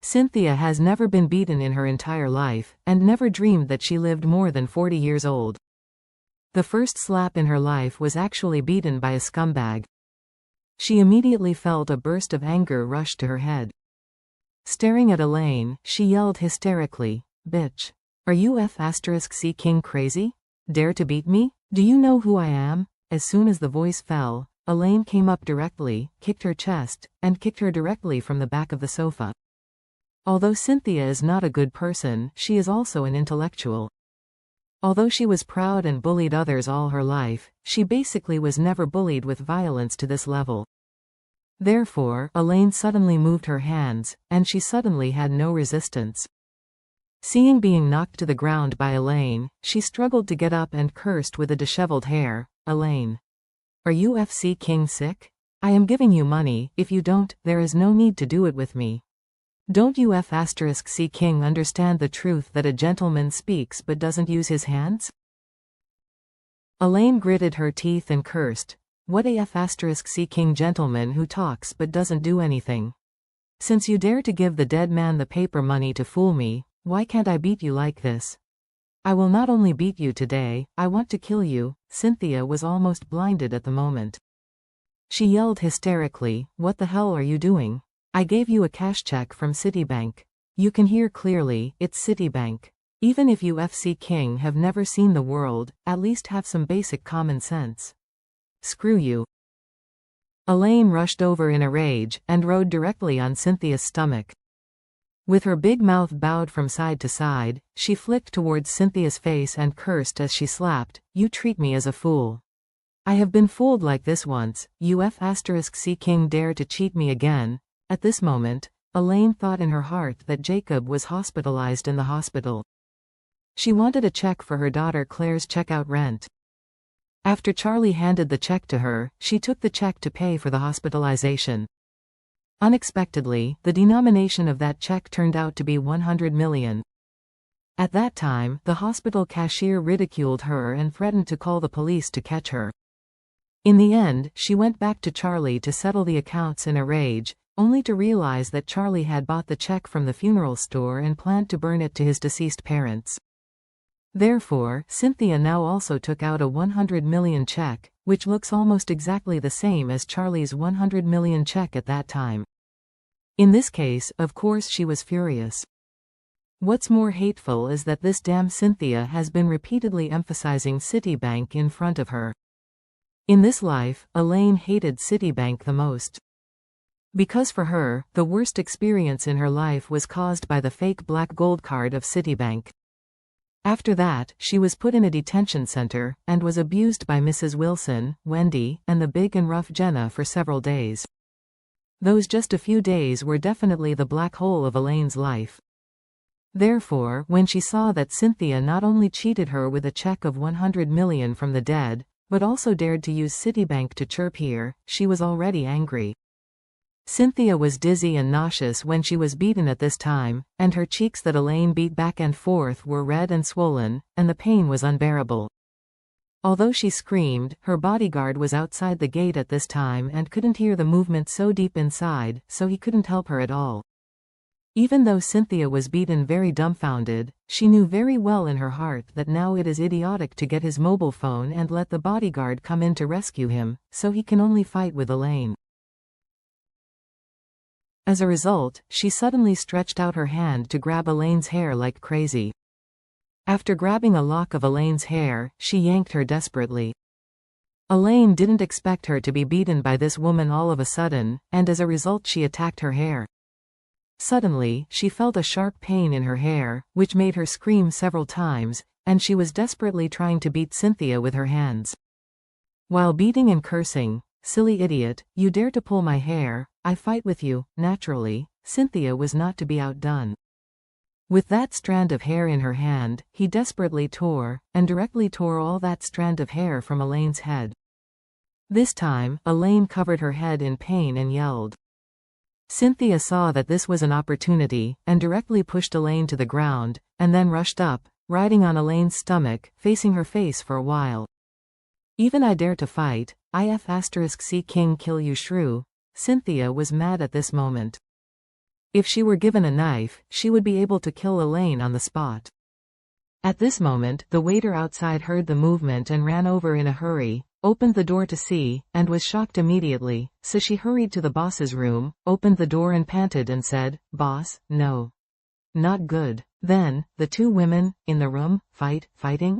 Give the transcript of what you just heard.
Cynthia has never been beaten in her entire life, and never dreamed that she lived more than 40 years old. The first slap in her life was actually beaten by a scumbag. She immediately felt a burst of anger rush to her head. Staring at Elaine, she yelled hysterically, "Bitch! Are you F*** King crazy? Dare to beat me? Do you know who I am?" As soon as the voice fell, Elaine came up directly, kicked her chest, and kicked her directly from the back of the sofa. Although Cynthia is not a good person, she is also an intellectual. Although she was proud and bullied others all her life, she basically was never bullied with violence to this level. Therefore, Elaine suddenly moved her hands, and she suddenly had no resistance. Seeing being knocked to the ground by Elaine, she struggled to get up and cursed with a disheveled hair, "Elaine! Are you King sick? I am giving you money. If you don't, there is no need to do it with me. Don't you King understand the truth that a gentleman speaks but doesn't use his hands?" Elaine gritted her teeth and cursed, "What a King gentleman who talks but doesn't do anything. Since you dare to give the dead man the paper money to fool me, why can't I beat you like this? I will not only beat you today, I want to kill you." Cynthia was almost blinded at the moment. She yelled hysterically, "What the hell are you doing? I gave you a cash check from Citibank. You can hear clearly, it's Citibank. Even if you King have never seen the world, at least have some basic common sense. Screw you." Elaine rushed over in a rage, and rode directly on Cynthia's stomach. With her big mouth bowed from side to side, she flicked towards Cynthia's face and cursed as she slapped, "You treat me as a fool. I have been fooled like this once. You King dare to cheat me again." At this moment, Elaine thought in her heart that Jacob was hospitalized in the hospital. She wanted a check for her daughter Claire's checkout rent. After Charlie handed the check to her, she took the check to pay for the hospitalization. Unexpectedly, the denomination of that check turned out to be 100 million. At that time, the hospital cashier ridiculed her and threatened to call the police to catch her. In the end, she went back to Charlie to settle the accounts in a rage, only to realize that Charlie had bought the check from the funeral store and planned to burn it to his deceased parents. Therefore, Cynthia now also took out a 100 million check, which looks almost exactly the same as Charlie's 100 million check at that time. In this case, of course, she was furious. What's more hateful is that this damn Cynthia has been repeatedly emphasizing Citibank in front of her. In this life, Elaine hated Citibank the most. Because for her, the worst experience in her life was caused by the fake black gold card of Citibank. After that, she was put in a detention center, and was abused by Mrs. Wilson, Wendy, and the big and rough Jenna for several days. Those just a few days were definitely the black hole of Elaine's life. Therefore, when she saw that Cynthia not only cheated her with a check of 100 million from the dead, but also dared to use Citibank to chirp here, she was already angry. Cynthia was dizzy and nauseous when she was beaten at this time, and her cheeks that Elaine beat back and forth were red and swollen, and the pain was unbearable. Although she screamed, her bodyguard was outside the gate at this time and couldn't hear the movement so deep inside, so he couldn't help her at all. Even though Cynthia was beaten very dumbfounded, she knew very well in her heart that now it is idiotic to get his mobile phone and let the bodyguard come in to rescue him, so he can only fight with Elaine. As a result, she suddenly stretched out her hand to grab Elaine's hair like crazy. After grabbing a lock of Elaine's hair, she yanked her desperately. Elaine didn't expect her to be beaten by this woman all of a sudden, and as a result she attacked her hair. Suddenly, she felt a sharp pain in her hair, which made her scream several times, and she was desperately trying to beat Cynthia with her hands. While beating and cursing, "Silly idiot, you dare to pull my hair, I fight with you." Naturally, Cynthia was not to be outdone. With that strand of hair in her hand, he desperately tore, and directly tore all that strand of hair from Elaine's head. This time, Elaine covered her head in pain and yelled. Cynthia saw that this was an opportunity, and directly pushed Elaine to the ground, and then rushed up, riding on Elaine's stomach, facing her face for a while. "Even I dare to fight, King kill you shrew." Cynthia was mad at this moment. If she were given a knife, she would be able to kill Elaine on the spot. At this moment, the waiter outside heard the movement and ran over in a hurry, opened the door to see, and was shocked immediately, so she hurried to the boss's room, opened the door and panted and said, "Boss, no. Not good." Then, the two women, in the room, fighting?